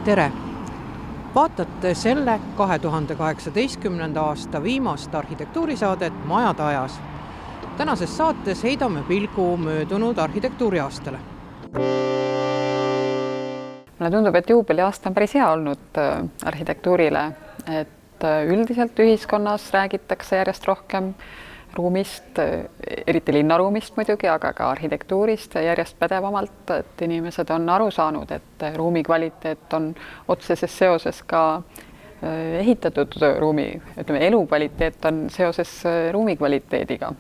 Tere! Vaatate selle 2018. aasta viimast arhitektuurisaadet Majade ajas. Tänases saates heidame pilgu möödunud arhitektuuriaastale. Mulle tundub, et juubeliaasta on päris hea olnud arhitektuurile, et üldiselt ühiskonnas räägitakse järjest rohkem ruumist, eriti linnaruumist muidugi, aga ka arhitektuurist järjest pädevamalt, et inimesed on aru saanud, et ruumi kvaliteet on otseses seoses ka ehitatud ruumi, ütleme, elukvaliteet on seoses ruumi kvaliteediga.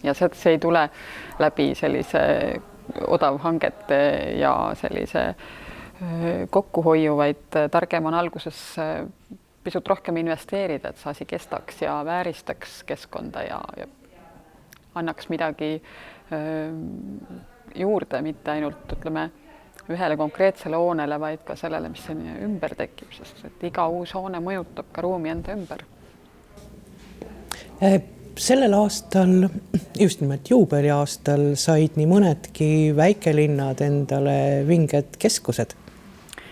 Ja see ei tule läbi sellise odavhangete ja sellise kokkuhoiu, vaid targem on alguses pisut rohkem investeerida, et see asi kestaks ja vääristaks keskkonda ja annaks midagi juurde, mitte ainult ütleme ühele konkreetsele hoonele, vaid ka sellele, mis ümber tekib, sest et iga uus hoone mõjutab ka ruumi enda ümber. Sellel aastal, just nimelt juubeliaastal, said nii mõnedki väikelinnad endale vinged keskused.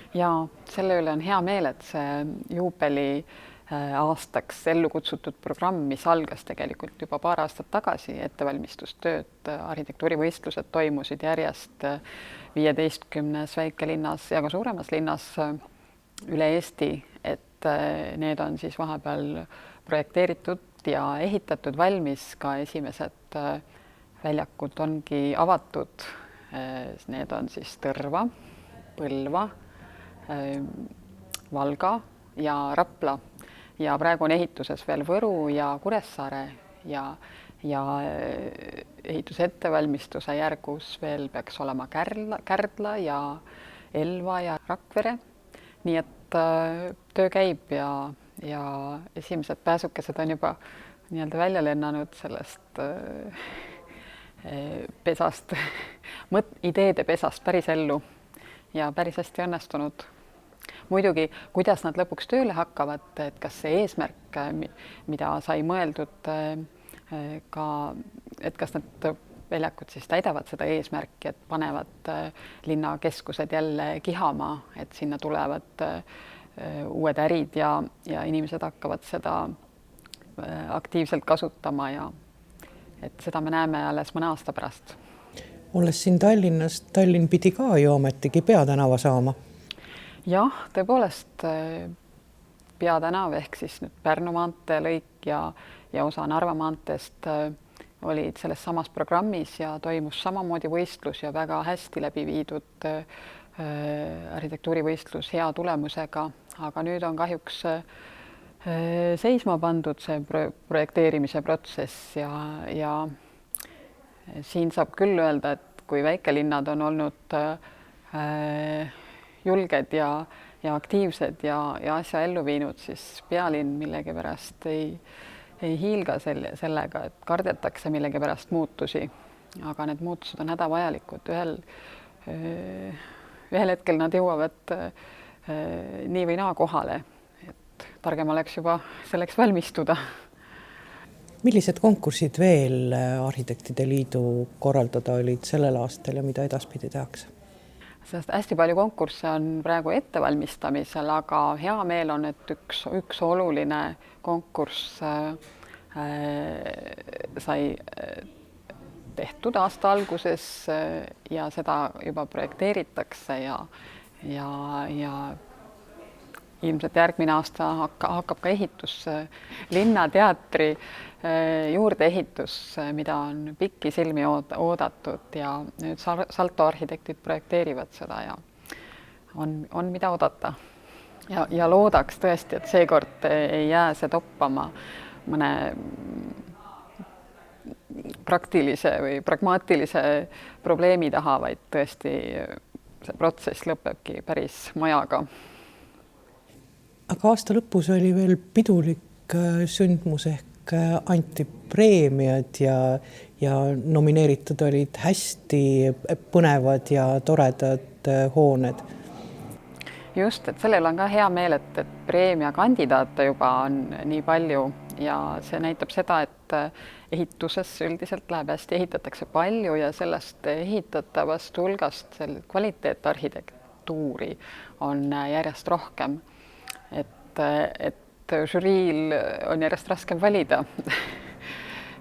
Ja selle üle on hea meel, et see juubeli aastaks ellu kutsutud programm, mis algas tegelikult juba paar aastat tagasi, ettevalmistustööd, arhitektuurivõistlused toimusid järjest 15 väikelinnas ja ka suuremas linnas üle Eesti, et need on siis vahepeal projekteeritud ja ehitatud valmis, ka esimesed väljakud ongi avatud. Need on siis Tõrva, Põlva, Valga ja Rapla ja praegu on ehituses veel Võru ja Kuressaare ja ehituse ettevalmistuse järgus veel peaks olema Kärdla ja Elva ja Rakvere. Nii et töö käib ja esimesed pääsukesed on juba nii-öelda välja lennanud sellest pesast, ideede pesast päris ellu ja päris hästi õnnestunud. Muidugi, kuidas nad lõpuks tööle hakkavad, et kas see eesmärk, mida sai mõeldud ka, et kas need väljakud siis täidavad seda eesmärki, et panevad linnakeskused jälle kihama, et sinna tulevad uued ärid ja inimesed hakkavad seda aktiivselt kasutama ja et seda me näeme alles mõne aasta pärast. Olles siin Tallinnas, Tallinn pidi ka ju ometigi peatänava saama. Jah, tõepoolest peatänav ehk siis nüüd Pärnu maantee lõik ja osa Narva maanteest olid selles samas programmis ja toimus samamoodi võistlus ja väga hästi läbi viidud arhitektuurivõistlus hea tulemusega, aga nüüd on kahjuks seisma pandud see projekteerimise protsess ja siin saab küll öelda, et kui väikelinnad on olnud julged ja aktiivsed ja asja ellu viinud, siis pealinn millegipärast ei hiilga sellega, et kardetakse millegipärast muutusi. Aga need muutused on hädavajalikud. Ühel hetkel nad jõuavad nii või naa kohale, et targem oleks juba selleks valmistuda. Millised konkursid veel Arhitektide Liidu korraldada olid sellel aastal ja mida edaspidi tehakse? Sest hästi palju konkursse on praegu ettevalmistamisel, aga hea meel on, et üks oluline konkurss sai tehtud aasta alguses ja seda juba projekteeritakse ja ilmselt järgmine aasta hakkab ka ehitus Linnateatri juurdeehitus, mida on pikki silmi oodatud ja nüüd Salto arhitektid projekteerivad seda ja on mida oodata. Ja loodaks tõesti, et seekord ei jää see toppama mõne praktilise või pragmaatilise probleemi taha, vaid tõesti see protsess lõpebki päris majaga. Aga aasta lõpus oli veel pidulik sündmus ehk anti preemiad ja nomineeritud olid hästi põnevad ja toredad hooned. Just, et sellel on ka hea meel, et preemia kandidaate juba on nii palju ja see näitab seda, et ehituses üldiselt läheb hästi, ehitatakse palju ja sellest ehitatavast hulgast kvaliteetarhitekt kultuuri on järjest rohkem. Et žüriil on järjest raskem valida,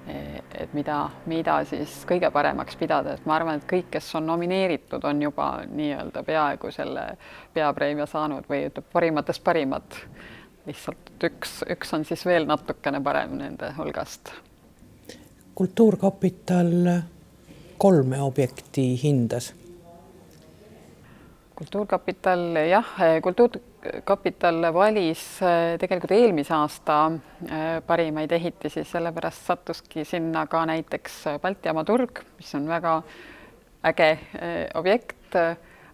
et mida siis kõige paremaks pidada, et ma arvan, et kõik, kes on nomineeritud, on juba nii-öelda peaaegu selle peapreemia saanud või ütleb parimatest parimad. Lihtsalt üks on siis veel natukene parem nende hulgast. Kultuurkapital 3 objekti hindas. Kultuurkapital valis tegelikult eelmise aasta parimaid ehitisi, sellepärast sattuski sinna ka näiteks Balti jaama turg, mis on väga äge objekt,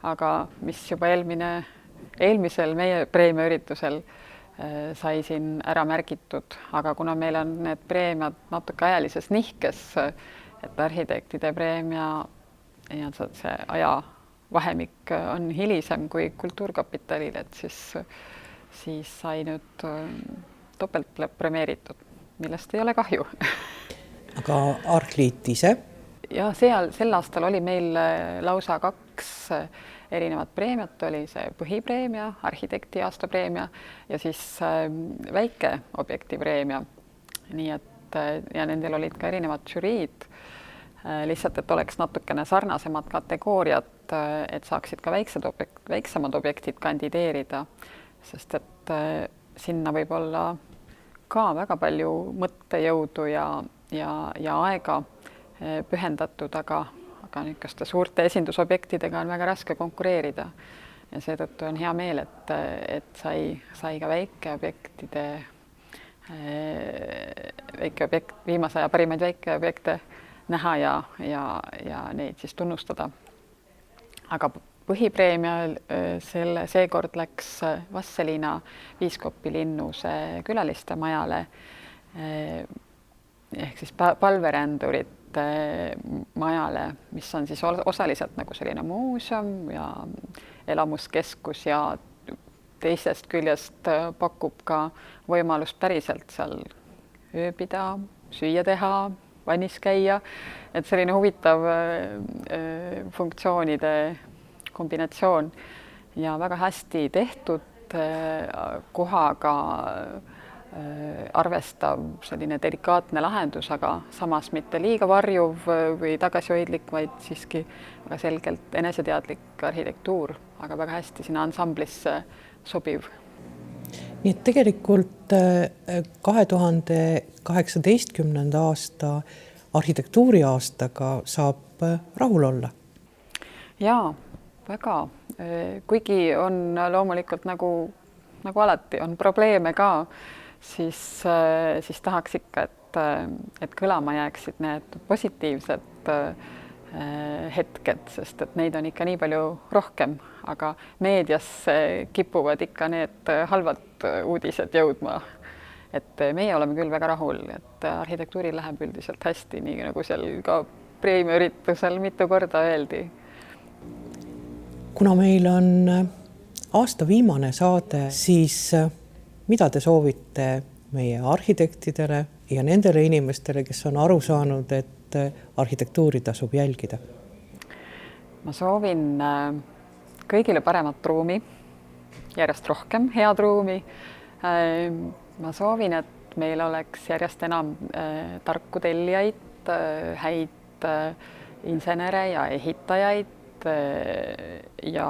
aga mis juba eelmisel meie preemiaüritusel sai siin ära märgitud, aga kuna meil on need preemiad natuke ajalises nihkes, et arhitektide preemia ja see ajavahemik on hilisem kui Kultuurkapitalil, et siis sai nüüd topelt premeeritud, millest ei ole kahju. Aga Arhliit ise? Ja sel aastal oli meil lausa 2 erinevat preemiat, oli see põhipreemia, arhitekti aastapreemia ja siis väike objekti preemia. Nii et ja nendel olid ka erinevad žüriid, lihtsalt, et oleks natukene sarnasemad kategooriad, et saaksid ka väiksemad objektid kandideerida, sest et sinna võib olla ka väga palju mõttejõudu ja aega pühendatud, aga niisuguste suurte esindusobjektidega on väga raske konkureerida ja seetõttu on hea meel, et sai ka viimase aja parimaid väikeobjekte näha ja neid siis tunnustada. Aga põhipreemia seekord läks Vastseliina piiskopi linnuse külaliste majale ehk siis palverändurite majale, mis on siis osaliselt nagu selline muuseum ja elamuskeskus ja teisest küljest pakub ka võimalust päriselt seal ööbida, süüa teha, vannis käia, et selline huvitav funktsioonide kombinatsioon ja väga hästi tehtud kohaga arvestav selline delikaatne lahendus, aga samas mitte liiga varjuv või tagasihoidlik, vaid siiski väga selgelt eneseteadlik arhitektuur, aga väga hästi sinna ansamblisse sobiv. Nii et tegelikult 2018. aasta arhitektuuriaastaga saab rahul olla? Jaa, väga. Kuigi on loomulikult nagu alati on probleeme ka, siis tahaks ikka, et kõlama jääksid need positiivsed hetked, sest et neid on ikka nii palju rohkem, aga meedias kipuvad ikka need halvad uudised jõudma. Et meie oleme küll väga rahul, et arhitektuuril läheb üldiselt hästi, nii nagu seal ka preemiaüritusel mitu korda öeldi. Kuna meil on aasta viimane saade, siis mida te soovite meie arhitektidele ja nendele inimestele, kes on aru saanud, et arhitektuuri tasub jälgida? Ma soovin kõigile paremat ruumi, järjest rohkem head ruumi. Ma soovin, et meil oleks järjest enam tarku tellijaid, häid insenere ja ehitajaid ja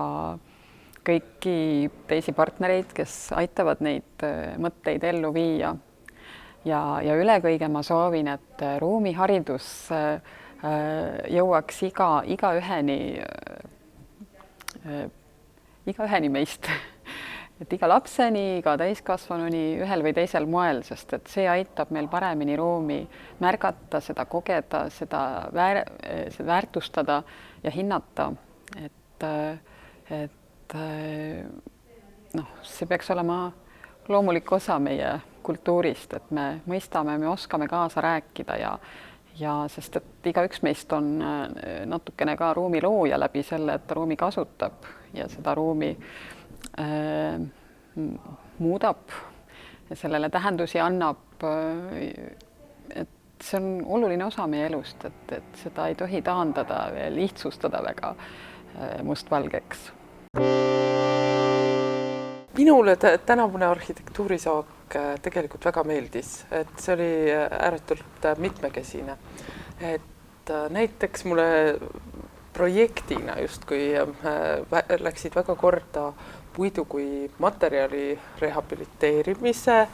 kõiki teisi partnereid, kes aitavad neid mõtteid ellu viia. Ja üle kõige ma soovin, et ruumiharidus jõuaks igaüheni meist, et iga lapseni, iga täiskasvanuni ühel või teisel moel, sest et see aitab meil paremini ruumi märgata, seda kogeda, seda väärtustada ja hinnata, et see peaks olema loomulik osa meie kultuurist, et me mõistame, me oskame kaasa rääkida ja sest et igaüks meist on natukene ka ruumi looja läbi selle, et ta ruumi kasutab ja seda ruumi muudab ja sellele tähendusi annab. Et see on oluline osa meie elust, et seda ei tohi taandada ja lihtsustada väga mustvalgeks. Minule tänavune arhitektuurisaak tegelikult väga meeldis, et see oli ääretult mitmekesine. Et näiteks mulle projektina justkui läksid väga korda puidu kui materjali rehabiliteerimise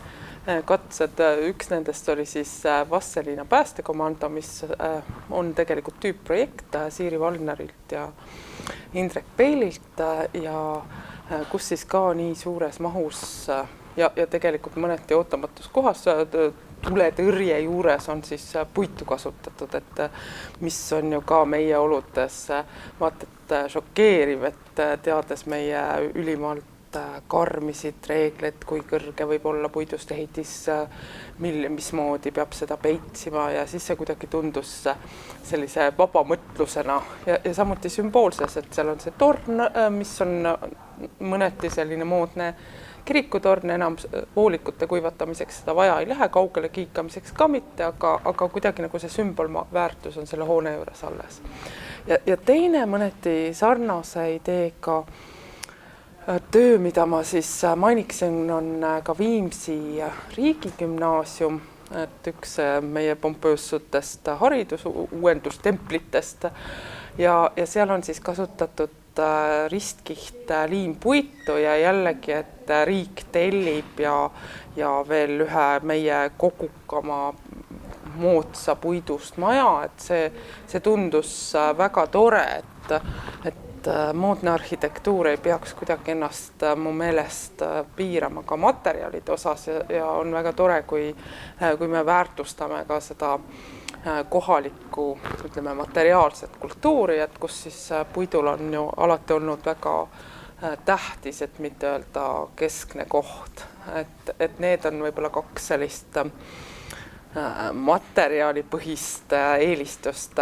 katsed. Üks nendest oli siis Vastseliina päästekomando, mis on tegelikult tüüpprojekt Siiri Valnerilt ja Indrek Peililt ja kus siis ka nii suures mahus ja tegelikult mõneti ootamatus kohas tuletõrje juures on siis puitu kasutatud, et mis on ju ka meie oludes vaata et šokeeriv, et teades meie ülimalt karmisid reegleid, kui kõrge võib olla puidust ehitis, mismoodi peab seda peitsima ja siis see kuidagi tundus sellise vaba mõtlusena ja samuti sümboolses, et seal on see torn, mis on mõneti selline moodne kirikutorn, enam voolikute kuivatamiseks seda vaja ei lähe, kaugele kiikamiseks ka mitte, aga kuidagi nagu see sümbolväärtus on selle hoone juures alles. Ja teine mõneti sarnase ideega töö, mida ma siis mainiksin, on ka Viimsi riigigümnaasium, et üks meie pompöössutest haridusuuendustemplitest ja seal on siis kasutatud ristkiht liimpuitu ja jällegi, et riik tellib ja veel ühe meie kogukama moodsa puidust maja, et see tundus väga tore, et moodne arhitektuur ei peaks kuidagi ennast mu meelest piirama ka materjalide osas ja on väga tore, kui me väärtustame ka seda kohalikku, ütleme, materiaalset kultuuri, et kus siis puidul on ju alati olnud väga tähtis, et mitte öelda keskne koht. Et need on võib-olla kaks sellist materjalipõhist eelistust.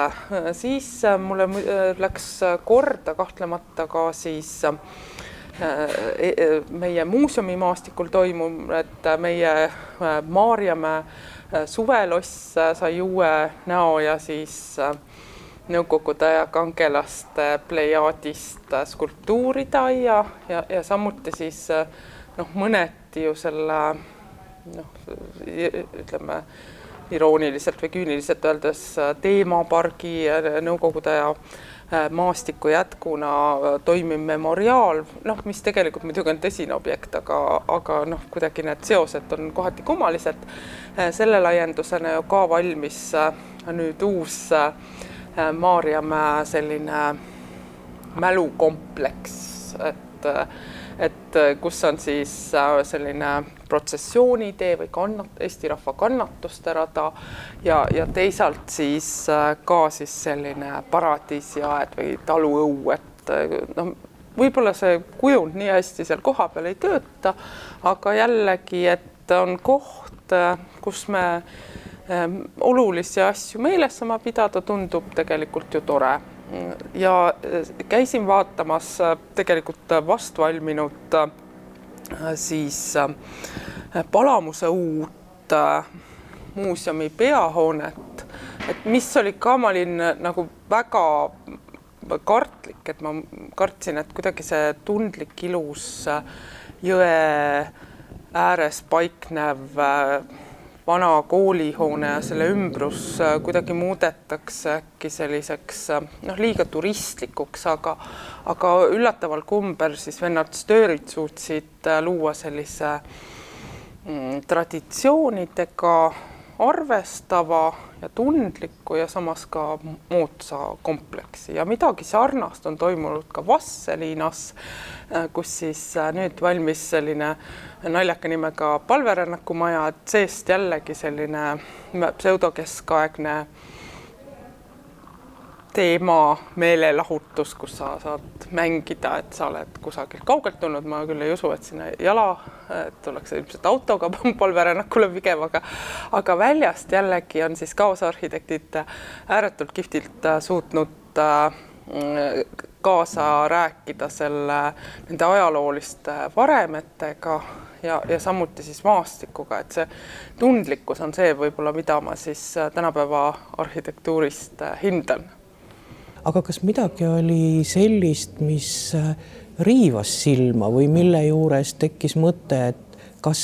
Siis mulle läks korda kahtlemata ka siis meie muuseumimaastikul toimub, et meie Maarjamäe suveloss sai uue näo ja siis Nõukogude ja kangelaste plejaadist skulptuuritaia ja samuti siis mõneti ju selle ütleme irooniliselt või küüniliselt öeldes teemapargi Nõukogude ja maastiku jätkuna toimiv memoriaal, mis tegelikult muidugi on tõsine objekt, aga kuidagi need seosed on kohati kummalised. Selle laiendusena ju ka valmis nüüd uus Maarjamäe selline mälukompleks, et kus on siis selline protsessioonitee või Eesti rahva kannatuste rada ja teisalt siis ka siis selline paradiisiaed või taluõu, et võib-olla see kujund nii hästi seal koha peal ei tööta, aga jällegi, et on koht, kus me olulisi asju meeles sama pidada, tundub tegelikult ju tore. Ja käisin vaatamas tegelikult vastvalminud siis Palamuse uut muuseumi peahoonet, et mis oli ka, ma olin nagu väga kartlik, et ma kartsin, et kuidagi see tundlik ilus jõe ääres paiknev vana koolihoone ja selle ümbrus kuidagi muudetakse äkki selliseks liiga turistlikuks, aga üllataval kumber siis vennad Stöörid suutsid luua sellise traditsioonidega arvestava ja tundliku ja samas ka moodsa kompleksi. Ja midagi sarnast on toimunud ka Vastseliinas, kus siis nüüd valmis selline naljaka nimega palverännaku maja, et seest jällegi selline pseudokeskaegne teema meelelahutus, kus sa saad mängida, et sa oled kusagilt kaugelt tulnud. Ma küll ei usu, et sinna jala tullakse ilmselt autoga palverännakule pigem, aga väljast jällegi on siis kaasarhitektid ääretult kihvtilt suutnud kaasa rääkida nende ajalooliste varemetega ja samuti siis maastikuga, et see tundlikkus on see võib-olla, mida ma siis tänapäeva arhitektuurist hindan. Aga kas midagi oli sellist, mis riivas silma või mille juures tekkis mõte, et kas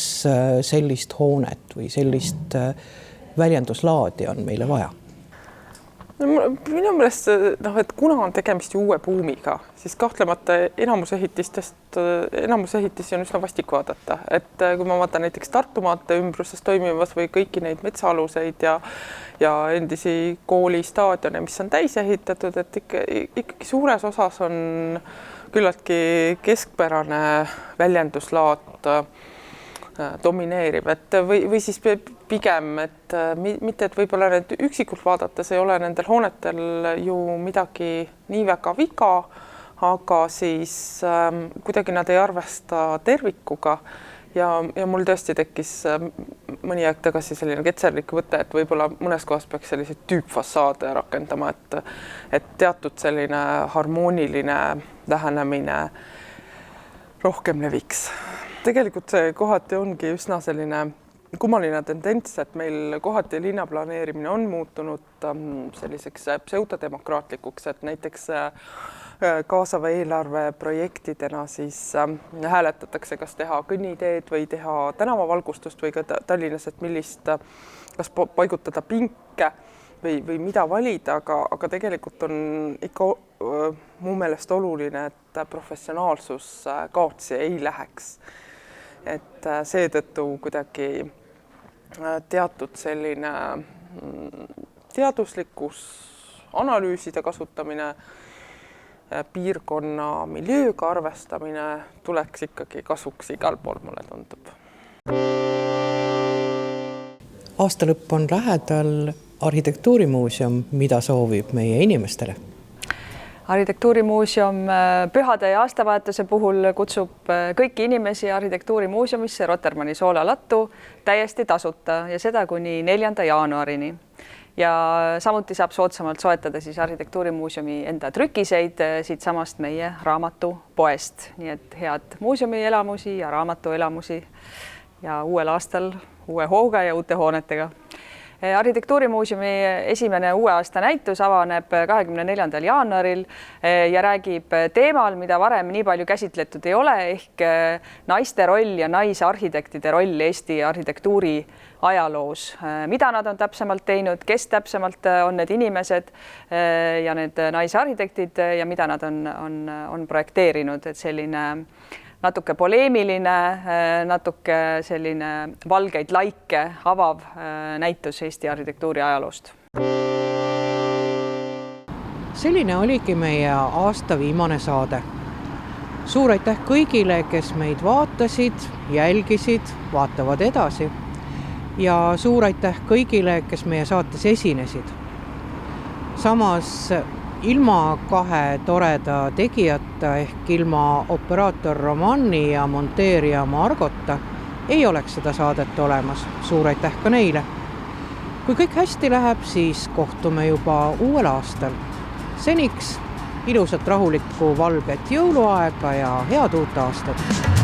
sellist hoonet või sellist väljenduslaadi on meile vaja? Minu meelest, et kuna on tegemist ju uue buumiga, siis kahtlemata enamus ehitisi on üsna vastik vaadata. Et kui ma vaatan näiteks Tartu maantee ümbruses toimivas või kõiki neid metsaaluseid ja endisi koolistaadione, mis on täis ehitatud, et ikkagi suures osas on küllaltki keskpärane väljenduslaad domineeriv, et või siis pigem, et mitte, et võib-olla need üksikult vaadates ei ole nendel hoonetel ju midagi nii väga viga, aga siis kuidagi nad ei arvesta tervikuga ja mul tõesti tekkis mõni aeg tagasi selline ketserlik võte, et võib-olla mõnes kohas peaks selliseid tüüpfassaade rakendama, et teatud selline harmooniline lähenemine rohkem leviks. Tegelikult see kohati ongi üsna selline kummaline tendents, et meil kohati linnaplaneerimine on muutunud selliseks pseudodemokraatlikuks, et näiteks kaasava eelarve projektidena siis hääletatakse, kas teha kõnniteed või teha tänavavalgustust või ka Tallinnas, et kas paigutada pinke või mida valida, aga tegelikult on ikka mu meelest oluline, et professionaalsus kaotsi ei läheks. Et seetõttu kuidagi teatud selline teaduslikkus, analüüside kasutamine, piirkonna miljööga arvestamine tuleks ikkagi kasuks igal pool, mulle tundub. Aastalõpp on lähedal. Arhitektuurimuuseum, mida soovib meie inimestele? Arhitektuurimuuseum pühade ja aastavahetuse puhul kutsub kõiki inimesi Arhitektuurimuuseumisse Rotermanni soolalattu täiesti tasuta ja seda kuni 4. jaanuarini. Ja samuti saab soodsamalt soetada siis Arhitektuurimuuseumi enda trükiseid siit samast meie raamatupoest. Nii et head muuseumielamusi ja raamatuelamusi ja uuel aastal uue hooga ja uute hoonetega. Arhitektuurimuuseumi esimene uue aasta näitus avaneb 24. jaanuaril ja räägib teemal, mida varem nii palju käsitletud ei ole, ehk naiste roll ja naisarhitektide roll Eesti arhitektuuri ajaloos. Mida nad on täpsemalt teinud, kes täpsemalt on need inimesed ja need naisarhitektid ja mida nad on projekteerinud, et selline natuke poleemiline, natuke selline valgeid laike avav näitus Eesti arhitektuuri ajaloost. Selline oligi meie aasta viimane saade. Suur aitäh kõigile, kes meid vaatasid, jälgisid, vaatavad edasi. Ja suur aitäh kõigile, kes meie saates esinesid. Samas ilma kahe toreda tegijata ehk ilma operaator Romani ja monteerija Margota ei oleks seda saadet olemas. Suur aitäh ka neile. Kui kõik hästi läheb, siis kohtume juba uuel aastal. Seniks ilusat rahulikku valget jõuluaega ja head uut aastat!